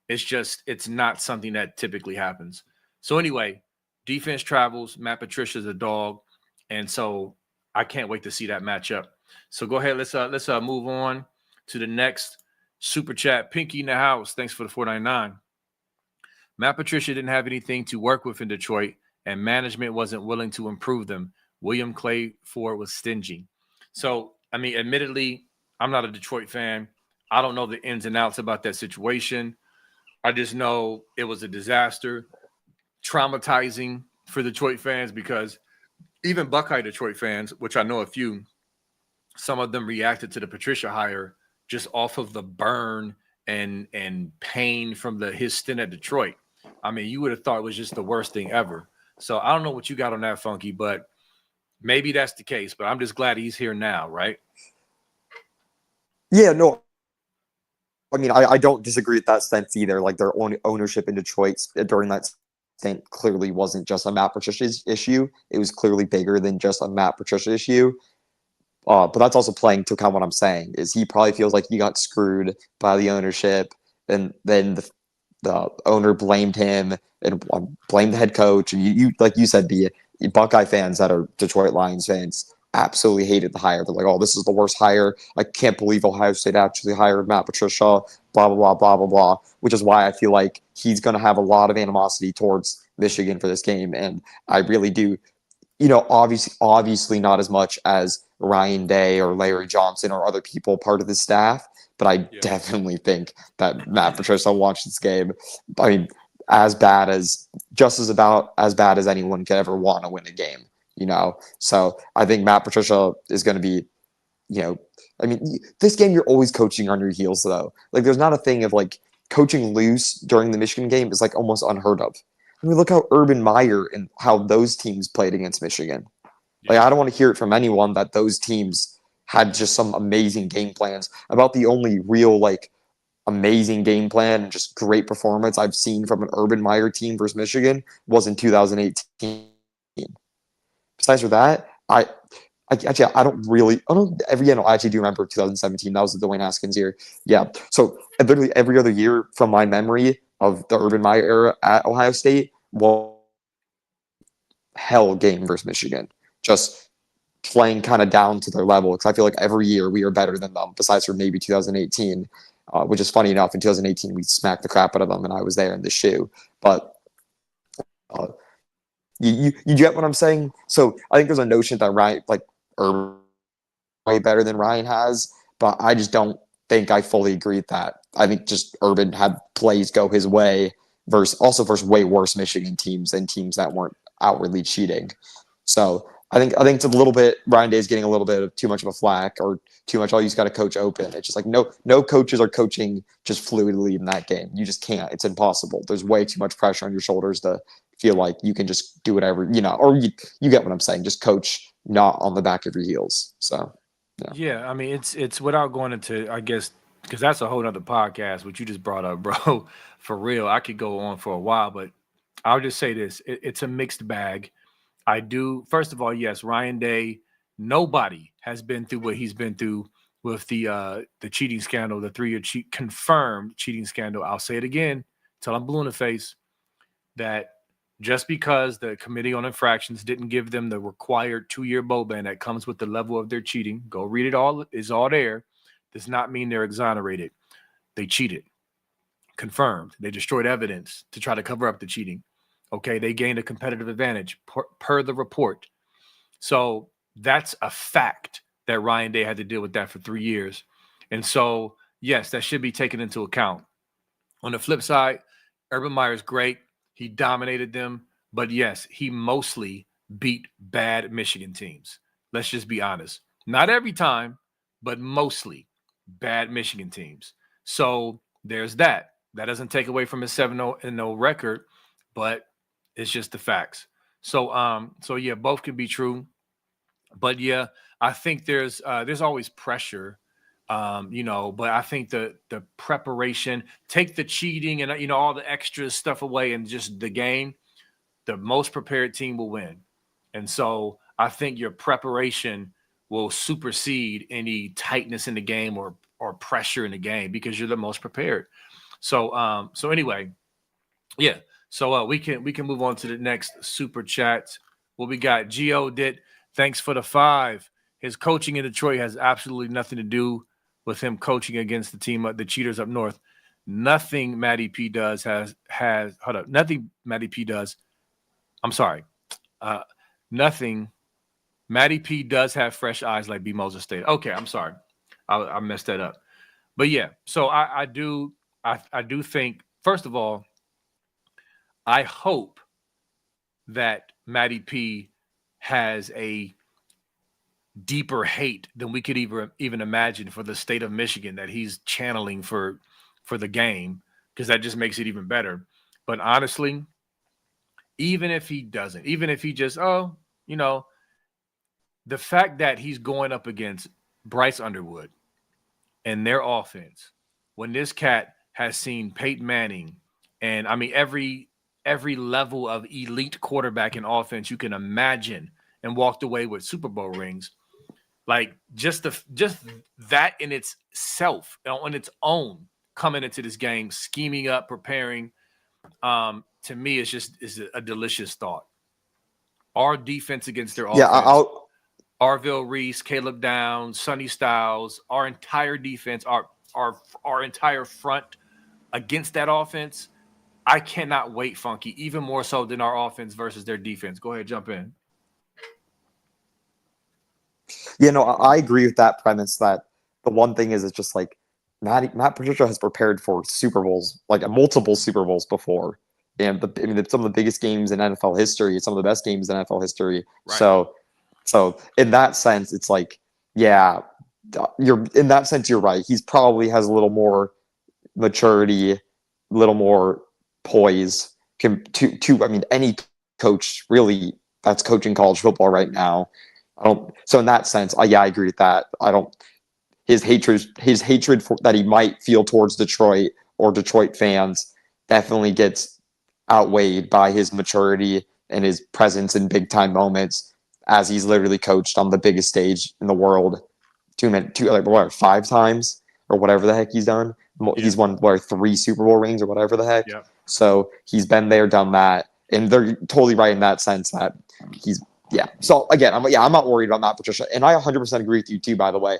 It's not something that typically happens. So anyway, defense travels. Matt Patricia's a dog. And so I can't wait to see that matchup. So go ahead. Let's move on to the next super chat. Pinky in the house. Thanks for the 499. Matt Patricia didn't have anything to work with in Detroit, and management wasn't willing to improve them. William Clay Ford was stingy. So, I mean, admittedly, I'm not a Detroit fan. I don't know the ins and outs about that situation. I just know it was a disaster, traumatizing for Detroit fans because even Buckeye Detroit fans, which I know a few, some of them reacted to the Patricia hire just off of the burn and pain from his stint at Detroit. I mean, you would have thought it was just the worst thing ever. So I don't know what you got on that, Funky, but maybe that's the case. But I'm just glad he's here now, right? Yeah, no. I mean, I don't disagree with that sense either. Like their own ownership in Detroit during that stint clearly wasn't just a Matt Patricia issue. It was clearly bigger than just a Matt Patricia issue. But that's also playing to account what I'm saying is he probably feels like he got screwed by the ownership, and then the owner blamed him and blamed the head coach. And you like you said, the Buckeye fans that are Detroit Lions fans absolutely hated the hire. They're like, "Oh, this is the worst hire. I can't believe Ohio State actually hired Matt Patricia." Blah blah blah blah blah blah. Which is why I feel like he's going to have a lot of animosity towards Michigan for this game, and I really do. Obviously not as much as Ryan Day or Larry Johnson or other people part of the staff, but I definitely think that Matt Patricia watched this game. I mean, about as bad as anyone could ever want to win a game, So I think Matt Patricia is going to be, I mean, this game you're always coaching on your heels though. Like, there's not a thing of like coaching loose during the Michigan game is like almost unheard of. I mean, look how Urban Meyer and how those teams played against Michigan. Like, I don't want to hear it from anyone that those teams had just some amazing game plans. About the only real, like, amazing game plan and just great performance I've seen from an Urban Meyer team versus Michigan was in 2018. Besides for that, I actually do remember 2017. That was the Dwayne Haskins year. Yeah. So literally every other year from my memory of the Urban Meyer era at Ohio State was hell game versus Michigan. Just playing kind of down to their level because I feel like every year we are better than them, besides for maybe 2018, which is funny enough. In 2018, we smacked the crap out of them, and I was there in the shoe. But you get what I'm saying? So I think there's a notion that Ryan, like, Urban way better than Ryan has, but I just don't think I fully agree with that. I think just Urban had plays go his way versus way worse Michigan teams and teams that weren't outwardly cheating. So I think it's a little bit Ryan Day's getting a little bit of too much of a flack or too much. Oh, you just got to coach open. It's just like no coaches are coaching just fluidly in that game. You just can't. It's impossible. There's way too much pressure on your shoulders to feel like you can just do whatever or you get what I'm saying. Just coach not on the back of your heels. So Yeah, I mean it's without going into, I guess, because that's a whole nother podcast what you just brought up, bro. For real, I could go on for a while, but I'll just say this: it's a mixed bag. I do. First of all, yes, Ryan Day. Nobody has been through what he's been through with the cheating scandal, the 3-year confirmed cheating scandal. I'll say it again till I'm blue in the face. That just because the Committee on Infractions didn't give them the required 2-year bowl ban that comes with the level of their cheating, go read it all, is all there, does not mean they're exonerated. They cheated. Confirmed. They destroyed evidence to try to cover up the cheating. Okay, they gained a competitive advantage per the report. So that's a fact that Ryan Day had to deal with that for 3 years. And so, yes, that should be taken into account. On the flip side, Urban Meyer's great. He dominated them. But yes, he mostly beat bad Michigan teams. Let's just be honest. Not every time, but mostly bad Michigan teams. So there's that. That doesn't take away from his 7-0 record, but it's just the facts. So yeah, both can be true. But yeah, I think there's always pressure, but I think the preparation, take the cheating and all the extra stuff away, and just the game. The most prepared team will win, and so I think your preparation will supersede any tightness in the game or pressure in the game because you're the most prepared. So anyway, yeah. So we can move on to the next super chat. What we got? Geo did. Thanks for the 5. His coaching in Detroit has absolutely nothing to do with him coaching against the team, the cheaters up north. Nothing Matty P does has hold up. Nothing Matty P does. I'm sorry. Uh, nothing. Matty P does have fresh eyes like B Moses State. Okay, I'm sorry. I messed that up. But yeah, so I do think, first of all, I hope that Matty P has a deeper hate than we could even imagine for the state of Michigan that he's channeling for the game, because that just makes it even better. But honestly, even if he doesn't, even if he just you know, the fact that he's going up against Bryce Underwood and their offense, when this cat has seen Peyton Manning and I mean every level of elite quarterback in offense you can imagine, and walked away with Super Bowl rings, like just that in itself, on its own, coming into this game, scheming up, preparing, to me, is a delicious thought. Our defense against their Yeah, offense, I'll Arville Reese, Caleb Downs, Sonny Styles, our entire defense, our entire front against that offense. I cannot wait, Funky, even more so than our offense versus their defense. Go ahead, jump in. I agree with that premise. That the one thing is, it's just like Matt Patricia has prepared for Super Bowls, like multiple Super Bowls before, and some of the biggest games in NFL history, some of the best games in NFL history. Right. So in that sense, it's like, yeah, you're in that sense, you're right. He's probably has a little more maturity, a little more poise to I mean, any coach really that's coaching college football right now. I don't. So in that sense, yeah, I agree with that. I don't. His hatred that he might feel towards Detroit or Detroit fans definitely gets outweighed by his maturity and his presence in big time moments, as he's literally coached on the biggest stage in the world like what, 5 times or whatever the heck he's done. He's won 3 Super Bowl rings or whatever the heck. Yep. So he's been there, done that, and they're totally right in that sense that he's yeah. So again, I'm not worried about Matt Patricia, and I 100% agree with you too. By the way,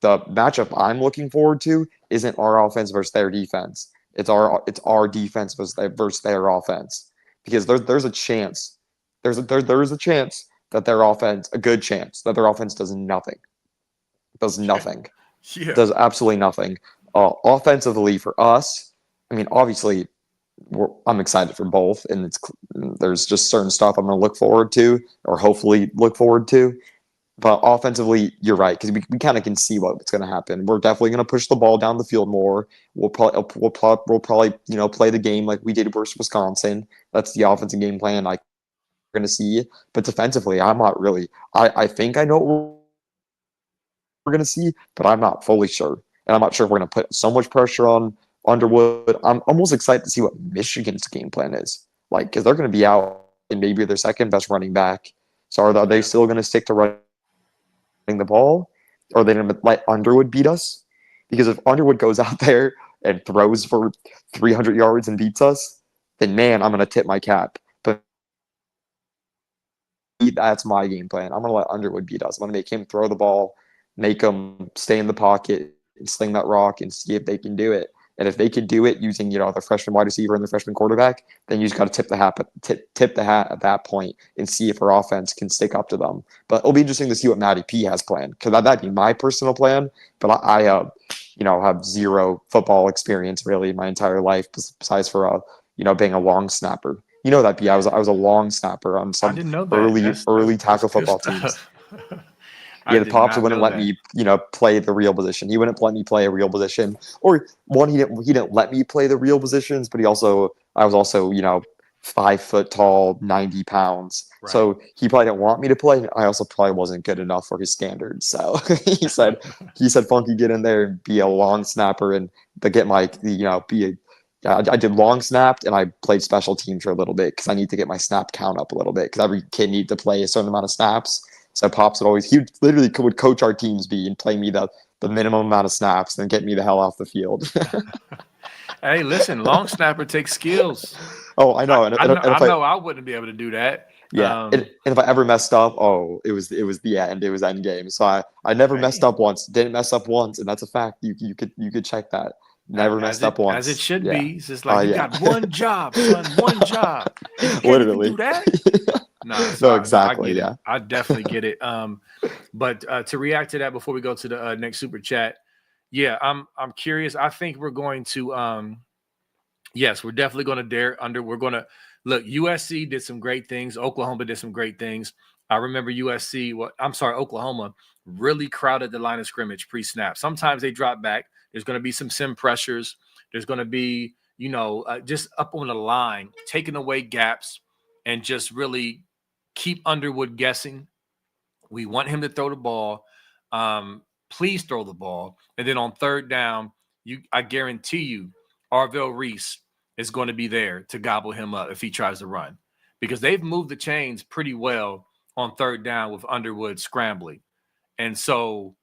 the matchup I'm looking forward to isn't our offense versus their defense. It's our defense versus their offense, because there's a chance there's a chance that their offense, a good chance that their offense does nothing. Does nothing. Yeah. Does absolutely nothing. Offensively for us, I mean, obviously, I'm excited for both, and there's just certain stuff I'm going to look forward to, or hopefully look forward to. But offensively, you're right, because we kind of can see what's going to happen. We're definitely going to push the ball down the field more. We'll probably play the game like we did versus Wisconsin. That's the offensive game plan I'm going to see. But defensively, I'm not really. I think I know what we're going to see, but I'm not fully sure. And I'm not sure if we're going to put so much pressure on Underwood. I'm almost excited to see what Michigan's game plan is. Like, because they're going to be out and maybe their second best running back. So are they still going to stick to running the ball? Or are they going to let Underwood beat us? Because if Underwood goes out there and throws for 300 yards and beats us, then man, I'm going to tip my cap. But that's my game plan. I'm going to let Underwood beat us. I'm going to make him throw the ball, make him stay in the pocket and sling that rock and see if they can do it. And if they can do it using, the freshman wide receiver and the freshman quarterback, then you just got to tip the hat at that point and see if our offense can stick up to them. But it'll be interesting to see what Matty P has planned, because that'd be my personal plan. But I have zero football experience really in my entire life, besides for being a long snapper. That I was a long snapper on I some didn't know that. early That's tackle good football teams. stuff. I Yeah, the did pops not wouldn't know let that. me, play the real position. He wouldn't let me play a real position. Or one, he didn't let me play the real positions, but I was also, 5 foot tall, 90 pounds. Right. So he probably didn't want me to play. I also probably wasn't good enough for his standards. So he said, Funky, get in there and be a long snapper and to get my, be a, I did long snapped and I played special teams for a little bit because I need to get my snap count up a little bit because every kid needs to play a certain amount of snaps. So Pops would always, he literally would coach our teams and play me the minimum amount of snaps and then get me the hell off the field. Hey, listen, long snapper takes skills. Oh, I know. And I if I, know I wouldn't be able to do that. yeah, and if I ever messed up, oh, it was the end. It was end game. So I never messed Hey, up once. Didn't mess up once, and that's a fact. You could check that. Never messed up as it once. should Yeah. be. It's just like you Yeah. got one job, son, one job, and you can't even do Literally. that. Nah, No, no, I exactly. get it. Yeah. I definitely get it. But to react to that before we go to the next super chat, yeah, I'm curious. I think we're going to yes, we're definitely going to dare under. We're going to look. USC did some great things. Oklahoma did some great things. I remember USC. I'm sorry, Oklahoma really crowded the line of scrimmage pre-snap. Sometimes they drop back. There's going to be some sim pressures. There's going to be, just up on the line, taking away gaps, and just really keep Underwood guessing. We want him to throw the ball. Please throw the ball. And then on third down, I guarantee you, Arvell Reese is going to be there to gobble him up if he tries to run, because they've moved the chains pretty well on third down with Underwood scrambling. And so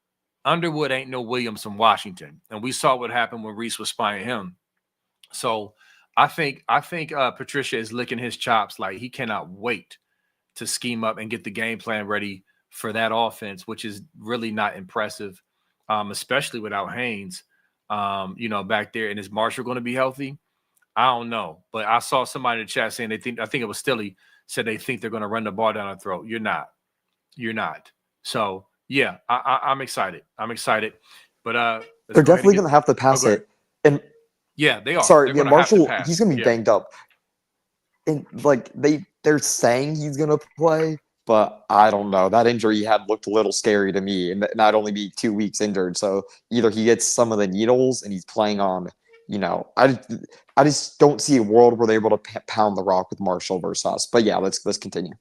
Underwood ain't no Williams from Washington. And we saw what happened when Reese was spying him. So I think Patricia is licking his chops like he cannot wait to scheme up and get the game plan ready for that offense, which is really not impressive, especially without Haynes, back there. And is Marshall going to be healthy? I don't know, but I saw somebody in the chat saying I think it was Stilly, said they think they're going to run the ball down our throat. You're not. You're not. So yeah, I'm excited. I'm excited. But let's They're go ahead and definitely get. gonna have to Oh, pass go ahead. it. And Yeah, they are. sorry, They're yeah, going to have to Marshall, he's pass. gonna be Yeah. banged up. And like they're saying he's gonna play, but I don't know. That injury he had looked a little scary to me, and not only be 2 weeks injured. So either he gets some of the needles and he's playing on, I just don't see a world where they're able to pound the rock with Marshall versus us. But yeah, let's continue.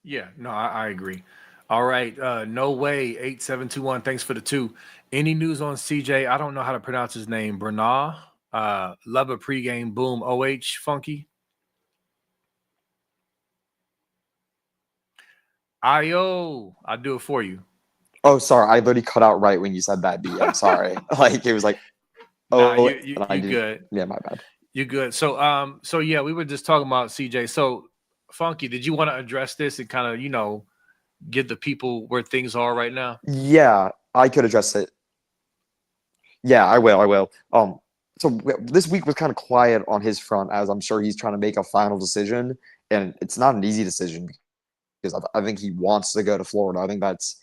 Yeah. No, I agree. All right. No way. 8721. Thanks for the two. Any news on CJ? I don't know how to pronounce his name. Bernard. Love a pregame boom. OH Funky. I'll do it for you. Oh, sorry, I literally cut out right when you said that. B, I'm sorry. Like it was like, Nah, oh, you and I you didn't. good. Yeah, my bad. You good. So yeah, we were just talking about CJ. So Funky, did you want to address this and kind of, give the people where things are right now? Yeah, I could address it. Yeah, I will. I will. So this week was kind of quiet on his front, as I'm sure he's trying to make a final decision, and it's not an easy decision because I think he wants to go to Florida. I think that's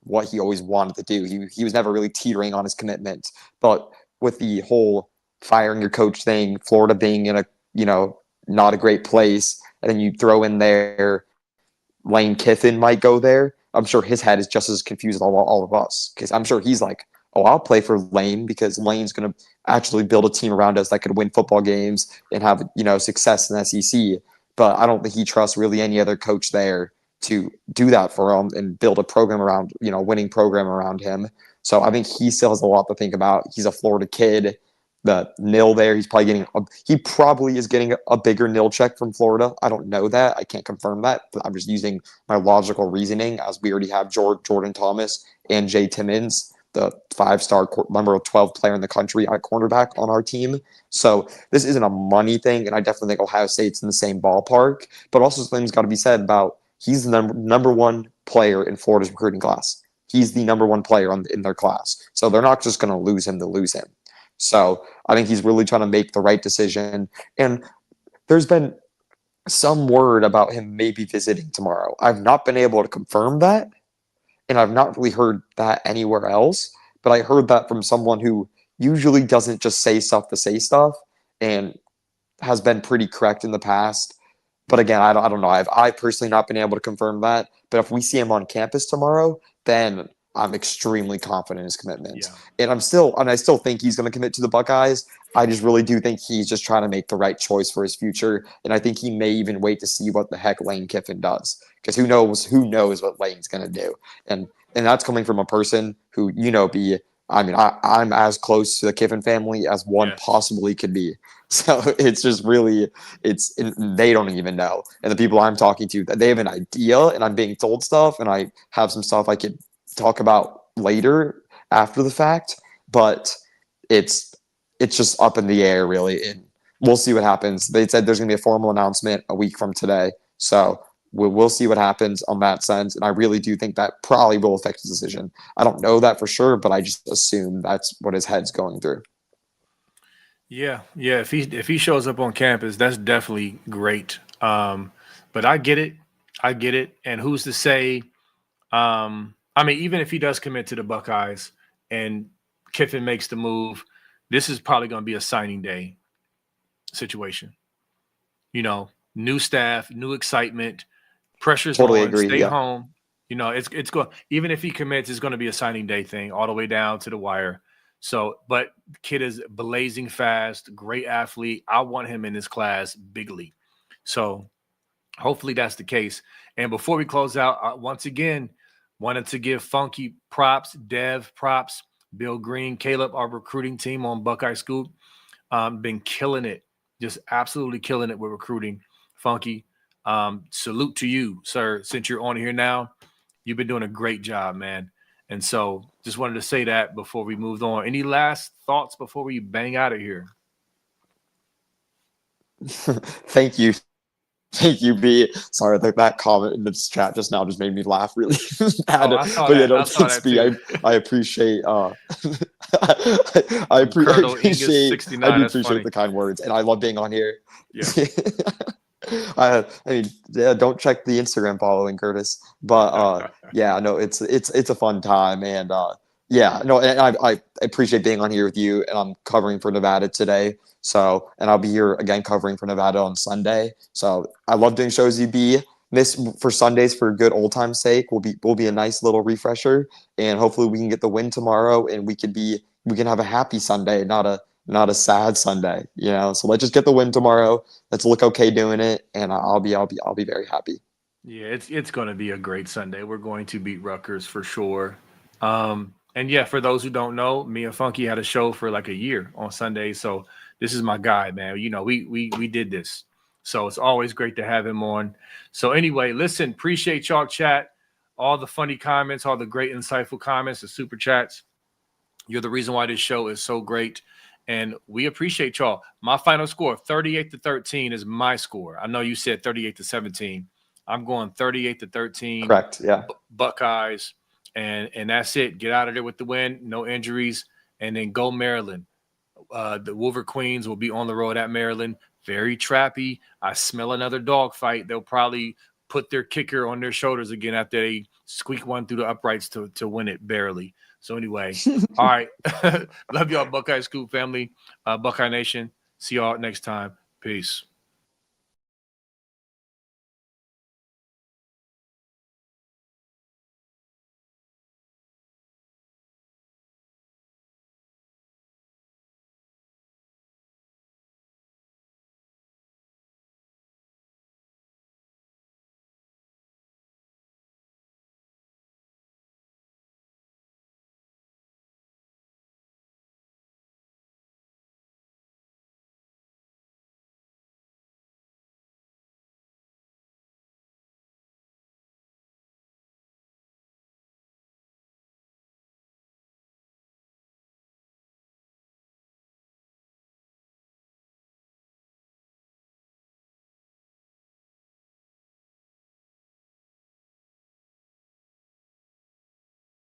what he always wanted to do. He was never really teetering on his commitment, but with the whole firing your coach thing, Florida being in a not a great place, and then you throw in there Lane Kiffin might go there. I'm sure his head is just as confused as all of us because I'm sure he's like, oh, I'll play for Lane because Lane's going to actually build a team around us that could win football games and have success in the SEC. But I don't think he trusts really any other coach there to do that for him and build a program around winning program around him. So I think he still has a lot to think about. He's a Florida kid. The nil there, he probably is getting a bigger nil check from Florida. I don't know that. I can't confirm that, but I'm just using my logical reasoning as we already have Jordan Thomas and Jay Timmons, the 5-star number 12 player in the country at cornerback on our team. So this isn't a money thing, and I definitely think Ohio State's in the same ballpark. But also something's got to be said about he's the number one player in Florida's recruiting class. He's the number one player in their class. So they're not just going to lose him to lose him. So I think he's really trying to make the right decision. And there's been some word about him maybe visiting tomorrow. I've not been able to confirm that, and I've not really heard that anywhere else. But I heard that from someone who usually doesn't just say stuff to say stuff and has been pretty correct in the past. But again, I don't know. I personally not been able to confirm that. But if we see him on campus tomorrow, then I'm extremely confident in his commitment. Yeah. And I still think he's going to commit to the Buckeyes. I just really do think he's just trying to make the right choice for his future. And I think he may even wait to see what the heck Lane Kiffin does. Because who knows what Lane's going to do. And that's coming from a person who, I'm as close to the Kiffin family as one Yes. possibly could be. So it's just really, they don't even know. And the people I'm talking to, they have an idea, and I'm being told stuff, and I have some stuff I could talk about later after the fact, but it's just up in the air really, and we'll see what happens. They said there's going to be a formal announcement a week from today, so we'll see what happens on that sense, and I really do think that probably will affect his decision. I don't know that for sure, but I just assume that's what his head's going through. Yeah, yeah. If he shows up on campus, that's definitely great. But I get it. And who's to say? I mean, even if he does commit to the Buckeyes and Kiffin makes the move, this is probably going to be a signing day situation. New staff, new excitement, pressure's Totally on. agree. Stay Yeah. home. It's going. Even if he commits, it's going to be a signing day thing all the way down to the wire. So, but kid is blazing fast, great athlete. I want him in this class bigly. So hopefully that's the case. And before we close out, once again, wanted to give Funky props, Dev props, Bill Green, Caleb, our recruiting team on Buckeye Scoop. Been killing it, just absolutely killing it with recruiting. Funky, salute to you, sir. Since you're on here now, you've been doing a great job, man. And so just wanted to say that before we moved on. Any last thoughts before we bang out of here? Thank you. Thank you, B. Sorry, that comment in this chat just now just made me laugh really bad. Oh, I saw But yeah, that. no, I saw thanks, that B. too. I appreciate I, From Curdle Ingus I 69. do That's appreciate funny. the kind words, and I love being on here. Yeah. I mean, yeah, don't check the Instagram following, Curtis. But yeah, no, it's a fun time, and yeah, no, and I appreciate being on here with you, and I'm covering for Nevada today. So, and I'll be here again covering for Nevada on Sunday. So, I love doing shows. UB this for Sundays for good old time's sake will be a nice little refresher, and hopefully we can get the win tomorrow, and we can have a happy Sunday, not a sad Sunday. So let's just get the win tomorrow. Let's look okay doing it, and I'll be very happy. Yeah, it's going to be a great Sunday. We're going to beat Rutgers for sure. And yeah, for those who don't know, me and Funky had a show for like a year on Sunday. So this is my guy, man. We did this. So it's always great to have him on. So anyway, listen, appreciate y'all chat, all the funny comments, all the great insightful comments, the super chats. You're the reason why this show is so great. And we appreciate y'all. My final score, 38-13 is my score. I know you said 38-17. I'm going 38-13 Correct. Yeah. Buckeyes. And that's it. Get out of there with the win, no injuries, and then go Maryland. The Wolver Queens will be on the road at Maryland. Very trappy. I smell another dog fight. They'll probably put their kicker on their shoulders again after they squeak one through the uprights to win it barely. So anyway, all right. Love y'all, Buckeye Scoop family, Buckeye Nation. See y'all next time. Peace.